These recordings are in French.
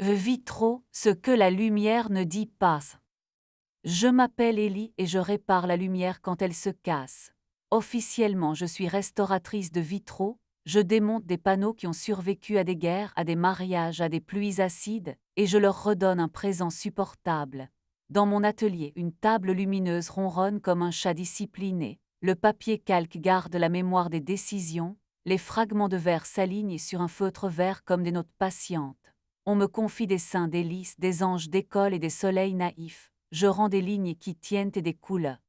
Vitraux, ce que la lumière ne dit pas. Je m'appelle Ellie et je répare la lumière quand elle se casse. Officiellement, je suis restauratrice de vitraux, je démonte des panneaux qui ont survécu à des guerres, à des mariages, à des pluies acides, et je leur redonne un présent supportable. Dans mon atelier, une table lumineuse ronronne comme un chat discipliné, le papier calque garde la mémoire des décisions, les fragments de verre s'alignent sur un feutre vert comme des notes patientes. On me confie des saints délices, des anges d'école et des soleils naïfs. Je rends des lignes qui tiennent et des couleurs.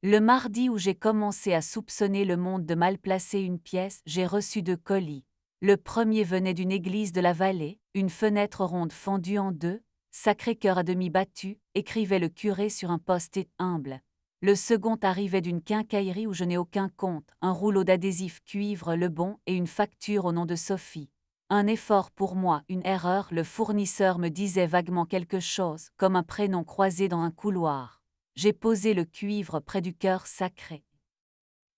Le mardi où j'ai commencé à soupçonner le monde de mal placer une pièce, j'ai reçu 2 colis. Le premier venait d'une église de la vallée, une fenêtre ronde fendue en deux, Sacré-Cœur à demi battu, écrivait le curé sur un post-it humble. Le second arrivait d'une quincaillerie où je n'ai aucun compte, un rouleau d'adhésif cuivre Le Bon et une facture au nom de Sophie. Un effort pour moi, une erreur, le fournisseur me disait vaguement quelque chose, comme un prénom croisé dans un couloir. J'ai posé le cuivre près du cœur sacré.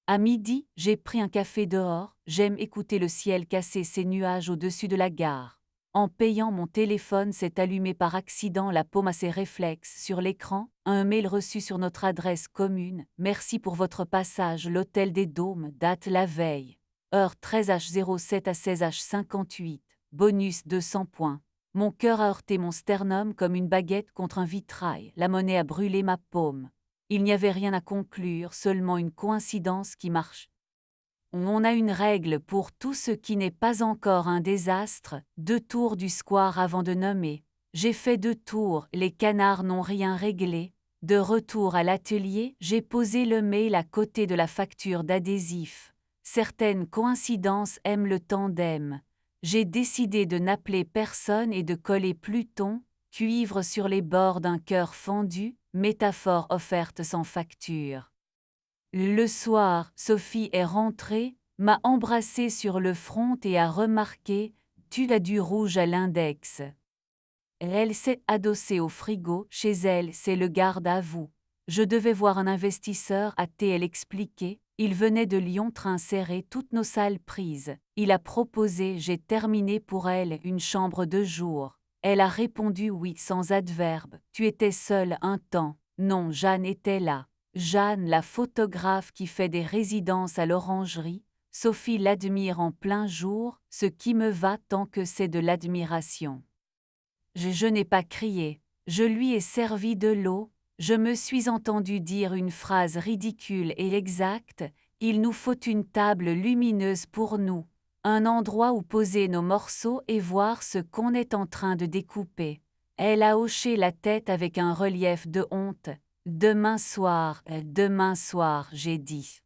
À midi, j'ai pris un café dehors, j'aime écouter le ciel casser ses nuages au-dessus de la gare. En payant, mon téléphone s'est allumé par accident, la paume à ses réflexes sur l'écran, un mail reçu sur notre adresse commune, merci pour votre passage, l'hôtel des Dômes, date la veille. Heure 13h07 à 16h58, bonus 200 points. Mon cœur a heurté mon sternum comme une baguette contre un vitrail, la monnaie a brûlé ma paume. Il n'y avait rien à conclure, seulement une coïncidence qui marche. On a une règle pour tout ce qui n'est pas encore un désastre, 2 tours du square avant de nommer. J'ai fait 2 tours, les canards n'ont rien réglé. De retour à l'atelier, j'ai posé le mail à côté de la facture d'adhésif. Certaines coïncidences aiment le tandem. J'ai décidé de n'appeler personne et de coller Pluton, cuivre sur les bords d'un cœur fendu, métaphore offerte sans facture. Le soir, Sophie est rentrée, m'a embrassée sur le front et a remarqué « Tu as du rouge à l'index ». Elle s'est adossée au frigo, chez elle c'est le garde à vous. Je devais voir un investisseur à elle expliquer, il venait de Lyon, train serré, toutes nos salles prises. Il a proposé, j'ai terminé pour elle, une chambre de jour. Elle a répondu oui sans adverbe, tu étais seule un temps. Non, Jeanne était là. Jeanne, la photographe qui fait des résidences à l'orangerie, Sophie l'admire en plein jour, ce qui me va tant que c'est de l'admiration. Je n'ai pas crié, je lui ai servi de l'eau, je me suis entendu dire une phrase ridicule et exacte, il nous faut une table lumineuse pour nous, un endroit où poser nos morceaux et voir ce qu'on est en train de découper. Elle a hoché la tête avec un relief de honte. Demain soir, j'ai dit.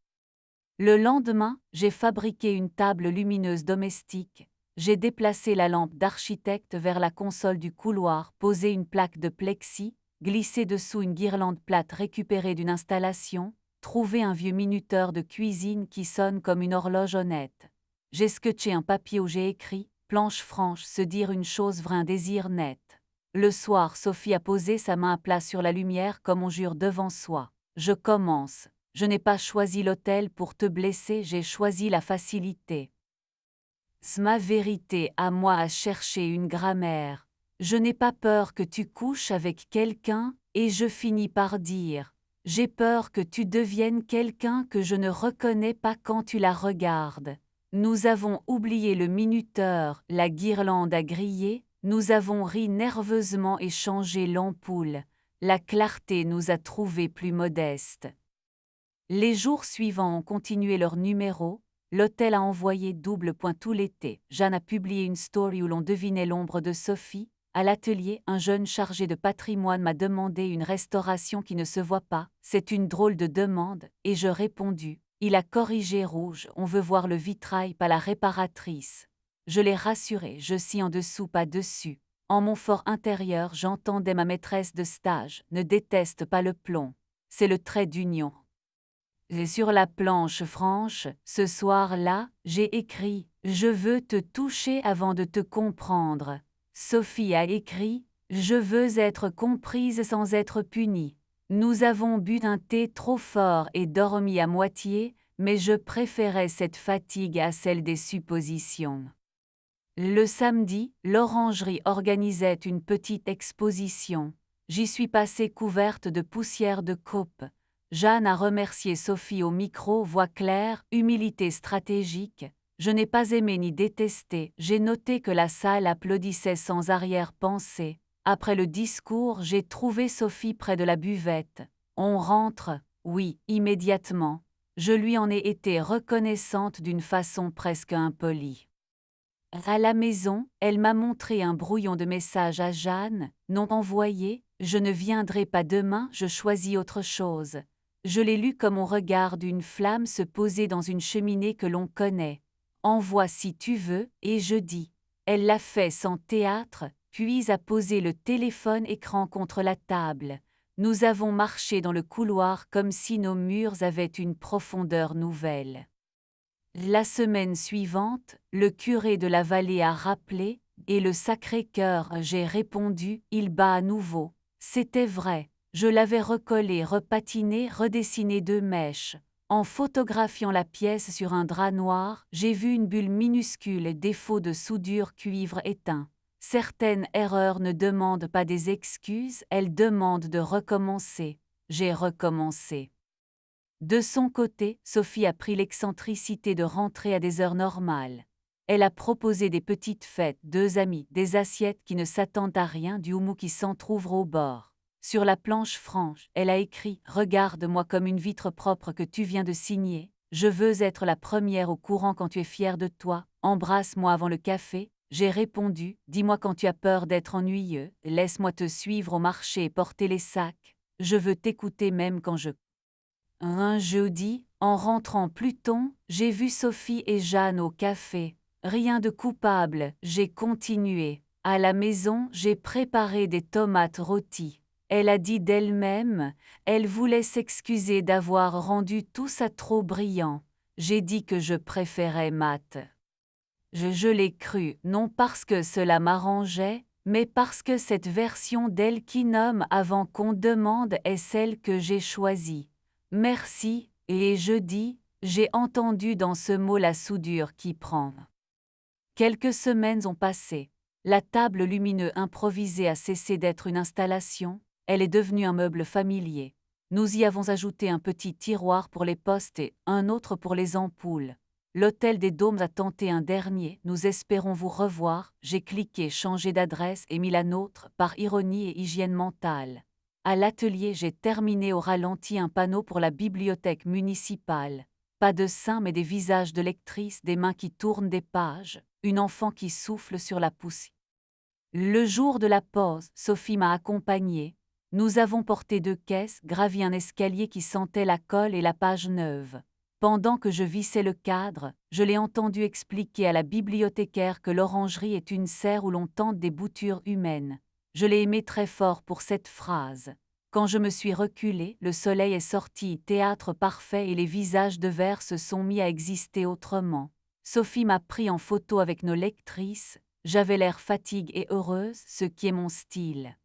Le lendemain, j'ai fabriqué une table lumineuse domestique. J'ai déplacé la lampe d'architecte vers la console du couloir, posé une plaque de plexi, glissé dessous une guirlande plate récupérée d'une installation, trouvé un vieux minuteur de cuisine qui sonne comme une horloge honnête. J'ai sketché un papier où j'ai écrit « Planche franche, se dire une chose vraie, un désir net ». Le soir, Sophie a posé sa main à plat sur la lumière comme on jure devant soi. Je commence. Je n'ai pas choisi l'autel pour te blesser, j'ai choisi la facilité. C'est ma vérité à moi à chercher une grammaire. Je n'ai pas peur que tu couches avec quelqu'un, et je finis par dire. J'ai peur que tu deviennes quelqu'un que je ne reconnais pas quand tu la regardes. Nous avons oublié le minuteur, la guirlande a grillé, nous avons ri nerveusement et changé l'ampoule. La clarté nous a trouvés plus modestes. Les jours suivants ont continué leur numéro, l'hôtel a envoyé double point tout l'été. Jeanne a publié une story où l'on devinait l'ombre de Sophie. À l'atelier, un jeune chargé de patrimoine m'a demandé une restauration qui ne se voit pas. C'est une drôle de demande, et je répondu. Il a corrigé rouge, on veut voir le vitrail, pas la réparatrice. Je l'ai rassuré, je scie en dessous, pas dessus. En mon fort intérieur, j'entendais ma maîtresse de stage, ne déteste pas le plomb. C'est le trait d'union. Et sur la planche franche, ce soir-là, j'ai écrit « Je veux te toucher avant de te comprendre ». Sophie a écrit « Je veux être comprise sans être punie ». Nous avons bu un thé trop fort et dormi à moitié, mais je préférais cette fatigue à celle des suppositions. Le samedi, l'orangerie organisait une petite exposition. J'y suis passée couverte de poussière de coupe. Jeanne a remercié Sophie au micro, voix claire, humilité stratégique. Je n'ai pas aimé ni détesté, j'ai noté que la salle applaudissait sans arrière-pensée. Après le discours, j'ai trouvé Sophie près de la buvette. On rentre, oui, immédiatement. Je lui en ai été reconnaissante d'une façon presque impolie. À la maison, elle m'a montré un brouillon de message à Jeanne, non envoyé, je ne viendrai pas demain, je choisis autre chose. Je l'ai lu comme on regarde une flamme se poser dans une cheminée que l'on connaît. Envoie si tu veux, et je dis. Elle l'a fait sans théâtre, puis a posé le téléphone écran contre la table. Nous avons marché dans le couloir comme si nos murs avaient une profondeur nouvelle. La semaine suivante, le curé de la vallée a rappelé, et le Sacré-Cœur, j'ai répondu, il bat à nouveau. C'était vrai, je l'avais recollé, repatiné, redessiné de mèches. En photographiant la pièce sur un drap noir, j'ai vu une bulle minuscule et défaut de soudure cuivre éteint. Certaines erreurs ne demandent pas des excuses, elles demandent de recommencer. J'ai recommencé. De son côté, Sophie a pris l'excentricité de rentrer à des heures normales. Elle a proposé des petites fêtes, 2 amis, des assiettes qui ne s'attendent à rien, du houmous qui s'entr'ouvre au bord. Sur la planche franche, elle a écrit « Regarde-moi comme une vitre propre que tu viens de signer. Je veux être la première au courant quand tu es fière de toi. Embrasse-moi avant le café. » J'ai répondu « Dis-moi quand tu as peur d'être ennuyeux. Laisse-moi te suivre au marché et porter les sacs. Je veux t'écouter même quand je... » Un jeudi, en rentrant plus tôt, j'ai vu Sophie et Jeanne au café. Rien de coupable, j'ai continué. À la maison, j'ai préparé des tomates rôties. Elle a dit d'elle-même, elle voulait s'excuser d'avoir rendu tout ça trop brillant. J'ai dit que je préférais mat. Je l'ai cru, non parce que cela m'arrangeait, mais parce que cette version d'elle qui nomme avant qu'on demande est celle que j'ai choisie. Merci, et jeudi, j'ai entendu dans ce mot la soudure qui prend. Quelques semaines ont passé. La table lumineuse improvisée a cessé d'être une installation, elle est devenue un meuble familier. Nous y avons ajouté un petit tiroir pour les postes et un autre pour les ampoules. L'Hôtel des Dômes a tenté un dernier, nous espérons vous revoir, j'ai cliqué changer d'adresse et mis la nôtre par ironie et hygiène mentale. À l'atelier, j'ai terminé au ralenti un panneau pour la bibliothèque municipale. Pas de seins mais des visages de lectrices, des mains qui tournent des pages, une enfant qui souffle sur la poussière. Le jour de la pause, Sophie m'a accompagnée. Nous avons porté 2 caisses, gravi un escalier qui sentait la colle et la page neuve. Pendant que je vissais le cadre, je l'ai entendu expliquer à la bibliothécaire que l'orangerie est une serre où l'on tente des boutures humaines. Je l'ai aimé très fort pour cette phrase. Quand je me suis reculée, le soleil est sorti, théâtre parfait et les visages de verre se sont mis à exister autrement. Sophie m'a pris en photo avec nos lectrices, j'avais l'air fatigue et heureuse, ce qui est mon style.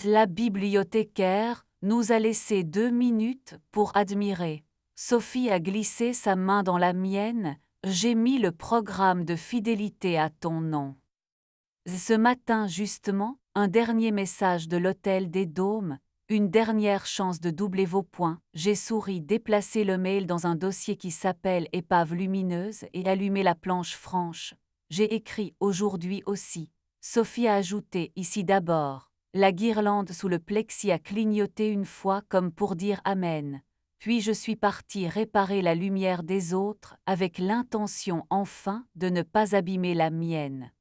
La bibliothécaire nous a laissé 2 minutes pour admirer. Sophie a glissé sa main dans la mienne, j'ai mis le programme de fidélité à ton nom. Ce matin justement, un dernier message de l'Hôtel des Dômes, une dernière chance de doubler vos points, j'ai souri, déplacé le mail dans un dossier qui s'appelle Épave lumineuse et allumé la planche franche. J'ai écrit aujourd'hui aussi. Sophie a ajouté ici d'abord. La guirlande sous le plexi a clignoté une fois comme pour dire Amen. Puis je suis partie réparer la lumière des autres avec l'intention enfin de ne pas abîmer la mienne.